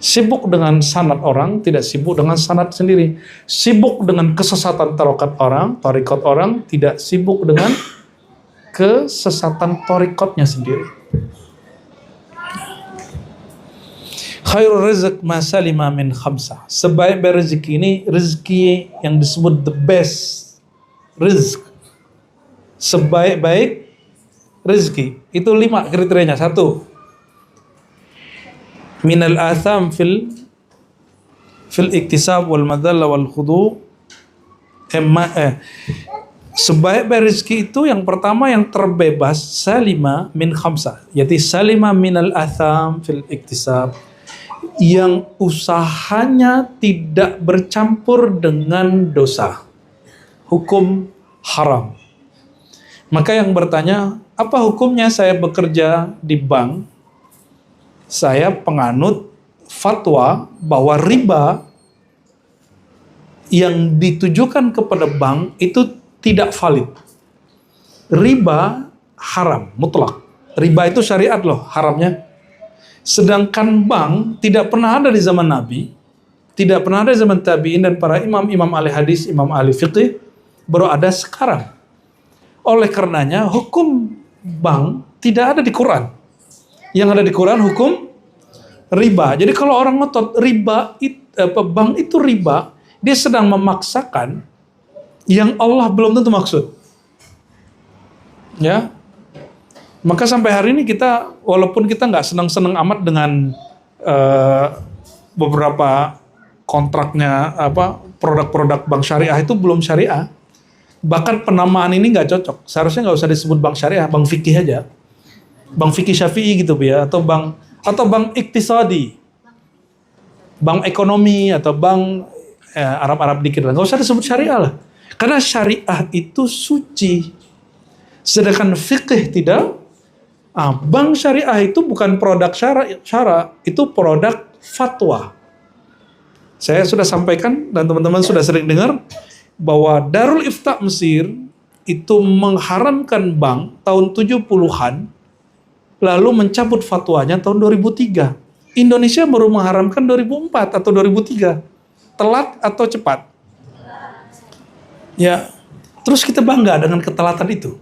Sibuk dengan sanad orang, tidak sibuk dengan sanad sendiri. Sibuk dengan kesesatan tarikot orang, tidak sibuk dengan kesesatan tarikotnya sendiri. Khairul rizq ma salima min khamsah. Sebaik-baik rezeki ini rezeki yang disebut the best rizq. Sebaik-baik rezeki itu 5 kriterianya. 1, minal atham fil iktisab wal madalla wal khudu. Sebaik-baik rezeki itu yang pertama yang terbebas salima min khamsah, yaitu salima minal atham fil iktisab, yang usahanya tidak bercampur dengan dosa, hukum haram. Maka yang bertanya, apa hukumnya saya bekerja di bank, saya penganut fatwa bahwa riba yang ditujukan kepada bank itu tidak valid. Riba haram, mutlak. Riba itu syariat loh, haramnya. Sedangkan bank tidak pernah ada di zaman Nabi, tidak pernah ada di zaman tabi'in dan para imam ahli hadis, imam ahli fiqih, baru ada sekarang. Oleh karenanya hukum bank tidak ada di Quran. Yang ada di Quran hukum riba. Jadi kalau orang ngotot bank itu riba, dia sedang memaksakan yang Allah belum tentu maksud. Ya. Maka sampai hari ini kita, walaupun kita nggak senang-senang amat dengan beberapa kontraknya, produk-produk bank syariah itu belum syariah. Bahkan penamaan ini nggak cocok. Seharusnya nggak usah disebut bank syariah, bank fikih aja. Bank fikih Syafi'i gitu ya, atau bank iktisadi, bank ekonomi, atau bank Arab-Arab dikit lah. Nggak usah disebut syariah lah. Karena syariah itu suci. Sedangkan fikih tidak. Bank syariah itu bukan produk syara, itu produk fatwa. Saya sudah sampaikan dan teman-teman sudah sering dengar bahwa Darul Ifta Mesir itu mengharamkan bank tahun 70-an, lalu mencabut fatwanya tahun 2003. Indonesia baru mengharamkan 2004 atau 2003. Telat atau cepat? Ya, terus kita bangga dengan ketelatan itu.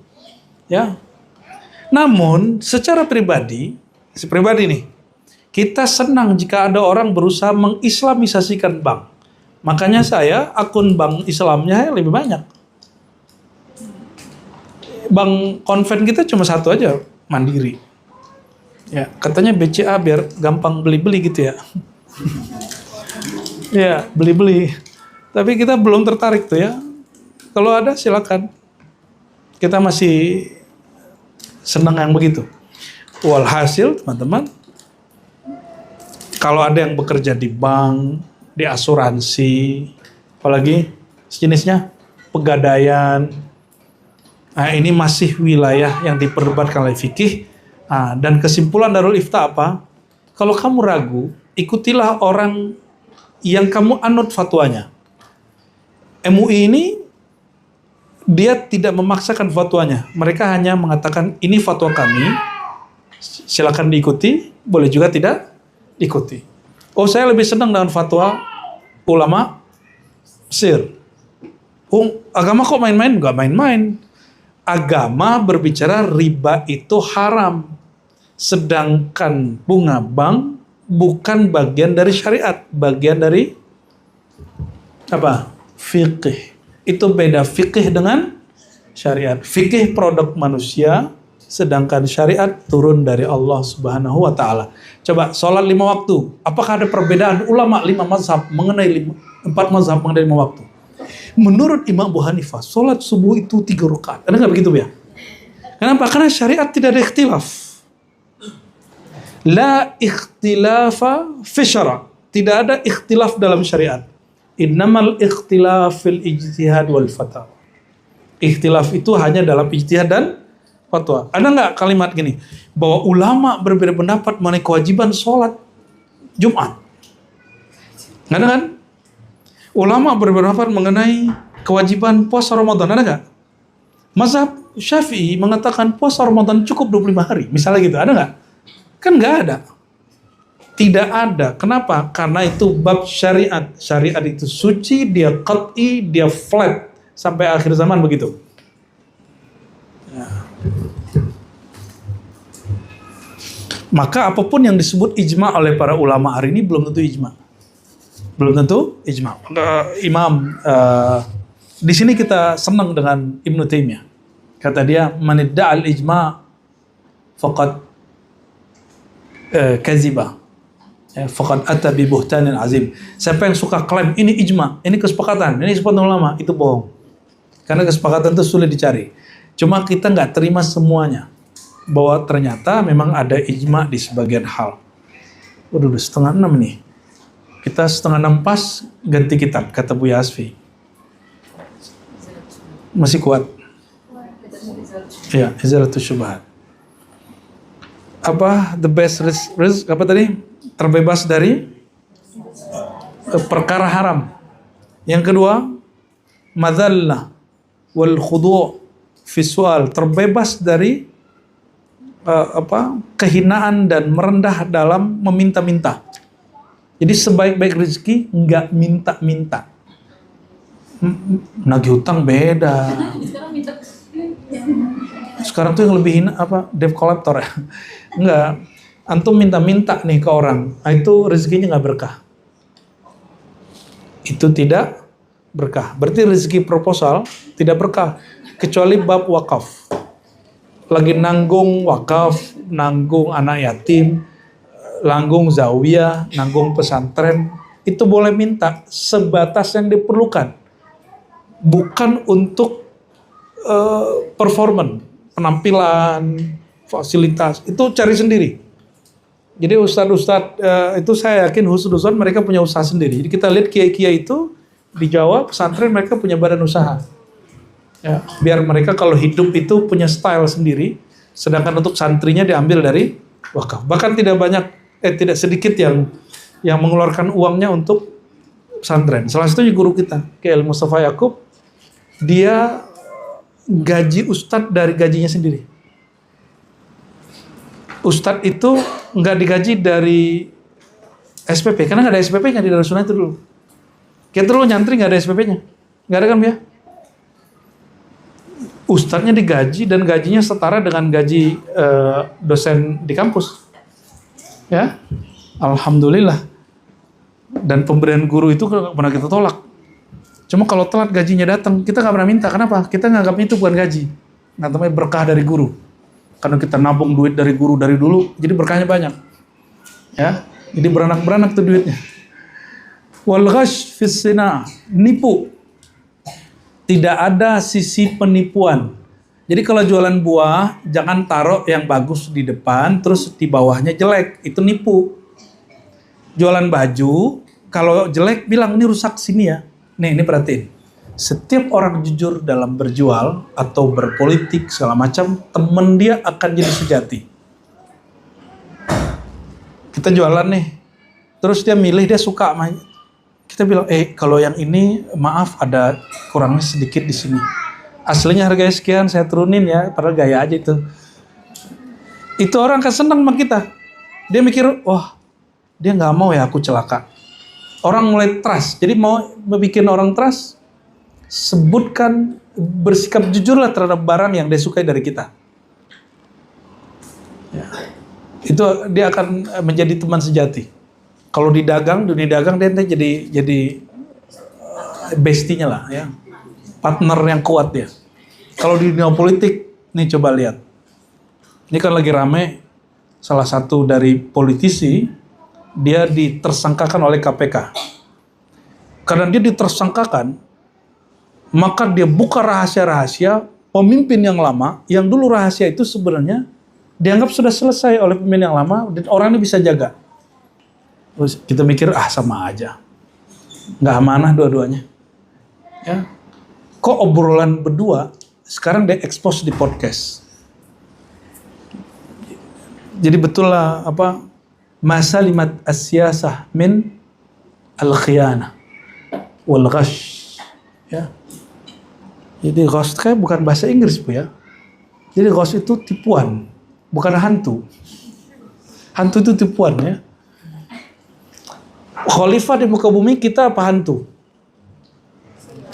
Ya. Namun secara pribadi nih, kita senang jika ada orang berusaha mengislamisasikan bank. Makanya saya akun bank Islamnya lebih banyak. Bank konven kita cuma satu aja, Mandiri. Ya, katanya BCA biar gampang beli-beli gitu ya. Ya, beli-beli. Tapi kita belum tertarik tuh ya. Kalau ada silakan. Kita masih senang yang begitu. Walhasil teman-teman, kalau ada yang bekerja di bank, di asuransi, apalagi sejenisnya, pegadaian, ini masih wilayah yang diperdebatkan oleh fikih. Dan kesimpulan Darul Ifta apa? Kalau kamu ragu, ikutilah orang yang kamu anut fatwanya. MUI ini dia tidak memaksakan fatwanya. Mereka hanya mengatakan ini fatwa kami, silakan diikuti, boleh juga tidak ikuti. Oh, saya lebih senang dengan fatwa ulama Mesir. Oh, agama kok main-main? Enggak main-main. Agama berbicara riba itu haram. Sedangkan bunga bank bukan bagian dari syariat, bagian dari apa? Fikih. Itu beda fikih dengan syariat. Fikih produk manusia, sedangkan syariat turun dari Allah Subhanahu wa taala. Coba sholat 5 waktu. Apakah ada perbedaan ulama 5 mazhab mengenai 4 mazhab mengenai 5 waktu? Menurut Imam Abu Hanifah, sholat subuh itu 3 rakaat. Ada nggak begitu ya? Kenapa? Karena syariat tidak ada ikhtilaf. La ikhtilafa fi syara'. Tidak ada ikhtilaf dalam syariat. Innamal ikhtilaf fil ijtihad wal fatwa. Ikhtilaf itu hanya dalam ijtihad dan fatwa. Ada nggak kalimat gini? Bahwa ulama berbeda pendapat mengenai kewajiban sholat Jumat. Nggak ada kan? Ulama berpendapat mengenai kewajiban puasa Ramadan, ada nggak? Mazhab Syafi'i mengatakan puasa Ramadan cukup 25 hari, misalnya gitu, ada nggak? Kan nggak ada. Tidak ada. Kenapa? Karena itu bab syariat. Syariat itu suci, dia qat'i, dia flat sampai akhir zaman begitu. Ya. Maka apapun yang disebut ijma oleh para ulama hari ini belum tentu ijma. Belum tentu ijma. Di sini kita senang dengan Ibnu Taimiyah. Kata dia, "Manidda'al ijma faqad kaziba." Faqad ata bi buhtanin azim. Siapa yang suka klaim ini ijma, ini kesepakatan, ini kesepakatan ulama, itu bohong. Karena kesepakatan itu sulit dicari. Cuma kita nggak terima semuanya. Bahwa ternyata memang ada ijma di sebagian hal. Waduh, 5:30 nih. Kita 5:30 pas ganti kitab, kata Buya Asfi. Masih kuat? Ya, Izalatul Syubhat. Apa the best risk apa tadi? Terbebas dari perkara haram. Yang kedua, madzallah wal khudu' fi su'al, terbebas dari kehinaan dan merendah dalam meminta-minta. Jadi sebaik-baik rezeki enggak minta-minta. Nagih hutang beda. Sekarang minta Sekarang tuh yang lebih hina apa? Debt collector ya. Enggak. Antum minta-minta nih ke orang, itu rezekinya nggak berkah. Itu tidak berkah. Berarti rezeki proposal tidak berkah. Kecuali bab wakaf. Lagi nanggung wakaf, nanggung anak yatim, nanggung zawiyah, nanggung pesantren, itu boleh minta sebatas yang diperlukan. Bukan untuk performance, penampilan, fasilitas, itu cari sendiri. Jadi ustadz-ustadz itu saya yakin husnuzon mereka punya usaha sendiri. Jadi kita lihat kiai-kiai itu di Jawa pesantren mereka punya badan usaha. Ya, biar mereka kalau hidup itu punya style sendiri, sedangkan untuk santrinya diambil dari wakaf. Bahkan tidak sedikit yang mengeluarkan uangnya untuk pesantren. Salah satunya guru kita, Kiai Mustafa Yakub, dia gaji ustadz dari gajinya sendiri. Ustadz itu nggak digaji dari SPP, karena nggak ada SPP-nya di Darussunnah itu dulu. Kita dulu nyantri nggak ada SPP-nya, nggak ada kan ya? Ustadznya digaji dan gajinya setara dengan gaji dosen di kampus. Ya, alhamdulillah. Dan pemberian guru itu pernah kita tolak. Cuma kalau telat gajinya datang, kita nggak pernah minta. Kenapa? Kita nganggapnya itu bukan gaji, nganggapnya berkah dari guru. Karena kita nabung duit dari guru dari dulu, jadi berkahnya banyak. Ya, jadi beranak-beranak tuh duitnya. Wal ghash fis sina, nipu. Tidak ada sisi penipuan. Jadi kalau jualan buah, jangan taruh yang bagus di depan, terus di bawahnya jelek, itu nipu. Jualan baju, kalau jelek bilang ini rusak sini ya. Nih, ini perhatiin. Setiap orang jujur dalam berjual atau berpolitik segala macam, temen dia akan jadi sejati. Kita jualan nih, terus dia milih, dia suka. Kita bilang, kalau yang ini maaf ada kurangnya sedikit di sini. Aslinya harganya sekian, saya turunin ya, padahal gaya aja itu. Itu orang akan senang sama kita. Dia mikir, wah, dia nggak mau ya aku celaka. Orang mulai trust. Jadi mau bikin orang trust, sebutkan, bersikap jujurlah terhadap barang yang dia sukai dari kita. Ya. Itu dia akan menjadi teman sejati. Kalau di dunia dagang dia jadi bestinya lah ya. Partner yang kuat ya. Kalau di dunia politik, nih coba lihat. Ini kan lagi rame, salah satu dari politisi, dia ditersangkakan oleh KPK. Karena dia ditersangkakan, maka dia buka rahasia-rahasia pemimpin yang lama, yang dulu rahasia itu sebenarnya dianggap sudah selesai oleh pemimpin yang lama, dan orang ini bisa jaga. Terus kita mikir, sama aja. Nggak amanah dua-duanya. Ya. Kok obrolan berdua, sekarang dia expose di podcast. Jadi betul lah, masalimat as-siyasah min al-khiyanah wal ghash. Ya. Jadi ghost kayak bukan bahasa Inggris Bu ya. Jadi ghost itu tipuan, bukan hantu. Hantu itu tipuan ya. Khalifah di muka bumi kita apa hantu?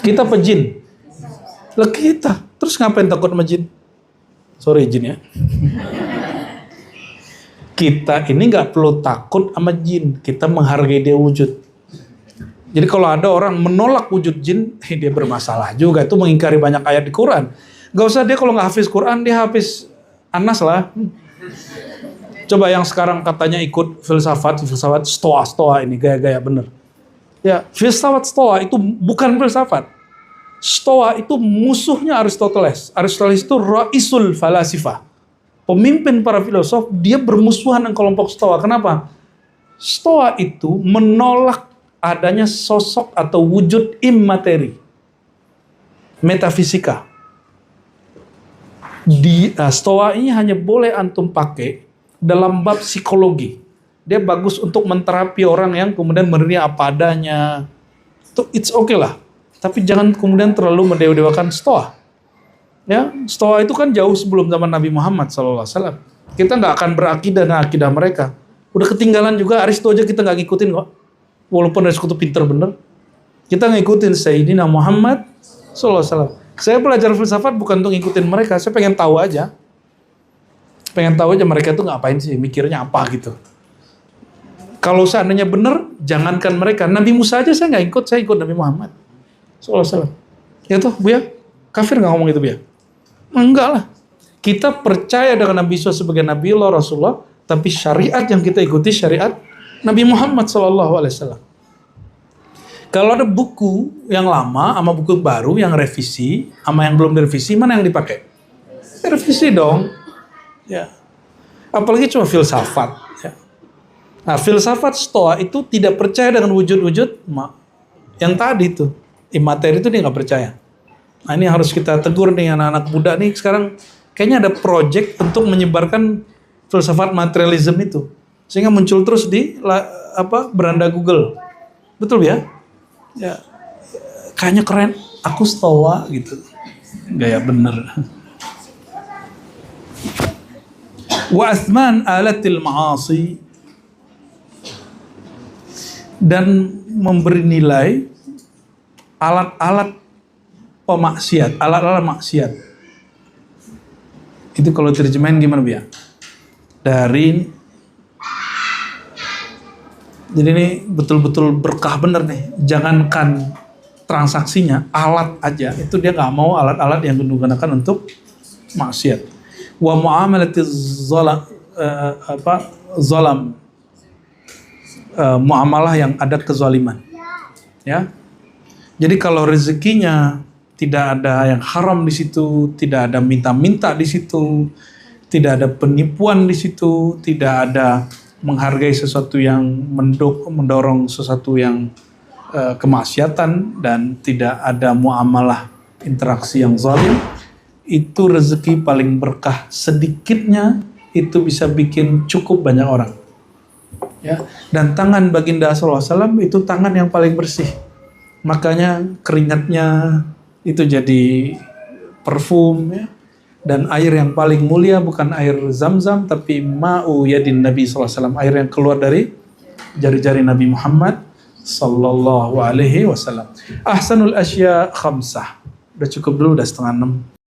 Kita apa jin? Lah kita. Terus ngapain takut sama jin? Sorry jin ya. Kita ini nggak perlu takut sama jin. Kita menghargai dia wujud. Jadi kalau ada orang menolak wujud jin, dia bermasalah juga. Itu mengingkari banyak ayat di Quran. Gak usah dia kalau nggak hafiz Quran, dia hafiz Anas lah. Coba yang sekarang katanya ikut filsafat stoa ini gaya-gaya bener. Ya, filsafat stoa itu bukan filsafat. Stoa itu musuhnya Aristoteles. Aristoteles itu raisul falasifah. Pemimpin para filosof, dia bermusuhan dengan kelompok stoa. Kenapa? Stoa itu menolak adanya sosok atau wujud immateri. Metafisika. Stoa ini hanya boleh antum pakai dalam bab psikologi. Dia bagus untuk menterapi orang yang kemudian menerima apa adanya. Itu it's okay lah. Tapi jangan kemudian terlalu mendewa-dewakan Stoa. Ya, Stoa itu kan jauh sebelum zaman Nabi Muhammad SAW. Kita nggak akan berakidah dengan akidah mereka. Udah ketinggalan juga, Aristo aja kita nggak ngikutin kok. Walaupun Aristo itu pinter bener. Kita ngikutin Sayyidina Muhammad SAW. Saya belajar filsafat bukan untuk ngikutin mereka, saya pengen tahu aja. Pengen tahu aja mereka tuh ngapain sih, mikirnya apa gitu. Kalau seandainya benar, jangankan mereka. Nabi Musa aja saya nggak ikut, saya ikut Nabi Muhammad SAW. Ya toh, Bu ya? Kafir nggak ngomong itu, Bu ya? Enggak lah. Kita percaya dengan Nabi Isa sebagai Nabi Allah, Rasulullah, tapi syariat yang kita ikuti syariat Nabi Muhammad SAW. Kalau ada buku yang lama sama buku baru yang revisi sama yang belum direvisi, mana yang dipakai? Revisi dong. Ya. Apalagi cuma filsafat. Ya. Nah, filsafat Stoa itu tidak percaya dengan wujud-wujud yang tadi itu. Imateri itu dia nggak percaya. Nah, ini harus kita tegur nih anak-anak muda nih sekarang. Kayaknya ada project untuk menyebarkan filsafat materialism itu. Sehingga muncul terus di beranda Google. Betul ya? Ya, kayaknya keren. Aku Stoa gitu. Gaya bener. Wa athman alatil ma'asi, dan memberi nilai alat-alat pemaksiat, alat-alat maksiat. Itu kalau terjemahin gimana, Bia? Jadi ini betul-betul berkah bener nih. Jangankan transaksinya, alat aja itu dia nggak mau alat-alat yang digunakan untuk maksiat. Wa muamalatiz zalam, muamalah yang ada kezaliman. Ya. Jadi kalau rezekinya tidak ada yang haram di situ, tidak ada minta-minta di situ, tidak ada penipuan di situ, tidak ada menghargai sesuatu yang mendorong sesuatu yang kemaksiatan, dan tidak ada muamalah interaksi yang zalim, itu rezeki paling berkah. Sedikitnya itu bisa bikin cukup banyak orang. Ya. Dan tangan baginda sallallahu alaihi wasallam itu tangan yang paling bersih. Makanya keringatnya itu jadi parfum, ya. Dan air yang paling mulia bukan air Zam-Zam, tapi ma'u yadin Nabi SAW, air yang keluar dari jari-jari Nabi Muhammad sallallahu alaihi wasallam. Ahsanul asya khamsah. Udah cukup dulu, udah 5:30.